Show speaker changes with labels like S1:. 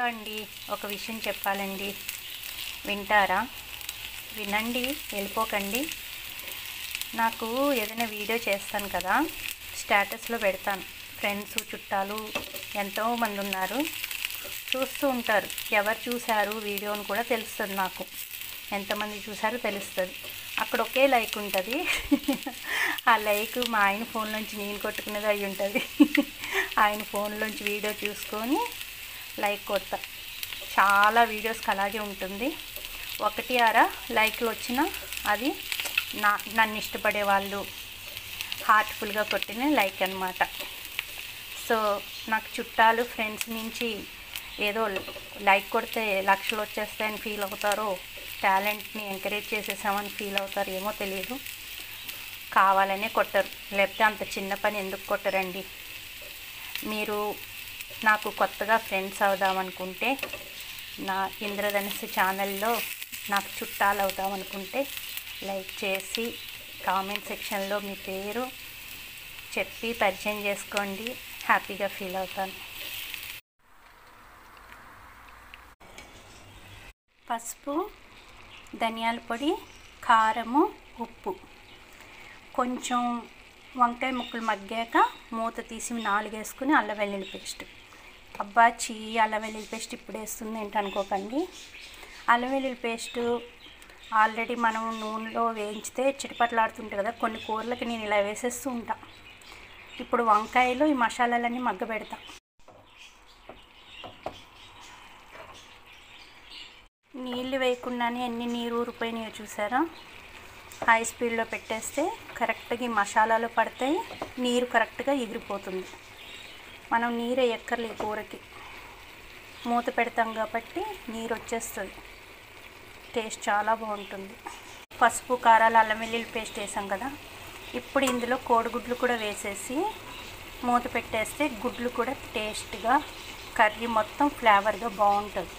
S1: అండి, ఒక విషయం చెప్పాలండి. వింటారా? వినండి, వెళ్ళిపోకండి. నాకు ఏదైనా వీడియో చేస్తాను కదా, స్టేటస్లో పెడతాను. ఫ్రెండ్స్ చుట్టాలు ఎంతోమంది ఉన్నారు, చూస్తూ ఉంటారు. ఎవరు చూశారు వీడియోని కూడా తెలుస్తుంది. నాకు ఎంతమంది చూసారో తెలుస్తుంది. అక్కడ ఒకే లైక్ ఉంటుంది. ఆ లైక్ మా ఆయన ఫోన్లోంచి నేను కొట్టుకునేది అయి ఉంటుంది. ఆయన ఫోన్లోంచి వీడియో చూసుకొని లైక్ కొడతా. చాలా వీడియోస్కి అలాగే ఉంటుంది. 1-6 లైక్లు వచ్చినా అది నన్ను ఇష్టపడే వాళ్ళు హార్ట్ఫుల్గా కొట్టిన లైక్ అన్నమాట. సో నాకు చుట్టాలు ఫ్రెండ్స్ నుంచి ఏదో లైక్ కొడితే లక్షలు వచ్చేస్తాయని ఫీల్ అవుతారో, టాలెంట్ని ఎంకరేజ్ చేసేసామని ఫీల్ అవుతారు, ఏమో తెలియదు. కావాలనే కొట్టరు, లేకపోతే అంత చిన్న పని ఎందుకు కొట్టరండి. మీరు నాకు కొత్తగా ఫ్రెండ్స్ అవుదామనుకుంటే, నా ఇంద్రధనుస్సు ఛానల్లో నాకు చుట్టాలు అవుదామనుకుంటే లైక్ చేసి కామెంట్ సెక్షన్లో మీ పేరు చెప్పి పరిచయం చేసుకోండి. హ్యాపీగా ఫీల్ అవుతాను. పసుపు, ధనియాల పొడి, కారము, ఉప్పు, కొంచెం వంకాయ ముక్కలు మగ్గాక మూత తీసి 4 వేసుకుని అల్లం వెల్లుల్లి పేస్ట్. అబ్బా అల్లం వెల్లుల్లి పేస్ట్ ఇప్పుడు వేస్తుంది ఏంటి అనుకోకండి. అల్లం వెల్లుల్లి పేస్టు ఆల్రెడీ మనం నూనెలో వేయించితే చిటపట్లాడుతుంటాయి కదా, కొన్ని కూరలకి నేను ఇలా వేసేస్తూ ఉంటా. ఇప్పుడు వంకాయలు ఈ మసాలాలన్నీ మగ్గబెడతా. నీళ్ళు వేయకుండానే ఎన్ని నీరు ఊరిపోయినాయో చూసారా. హై స్పీడ్లో పెట్టేస్తే కరెక్ట్గా ఈ మసాలాలు పడతాయి, నీరు కరెక్ట్గా ఎగిరిపోతుంది. మనం నీరు ఎక్కర్లేదు కూరకి, మూత పెడతాం కాబట్టి నీరు వచ్చేస్తుంది. టేస్ట్ చాలా బాగుంటుంది. పసుపు, కారాలు, అల్లం వెల్లుల్లి పేస్ట్ వేసాం కదా, ఇప్పుడు ఇందులో కోడిగుడ్లు కూడా వేసేసి మూత పెట్టేస్తే గుడ్లు కూడా టేస్ట్గా, కర్రీ మొత్తం ఫ్లేవర్గా బాగుంటుంది.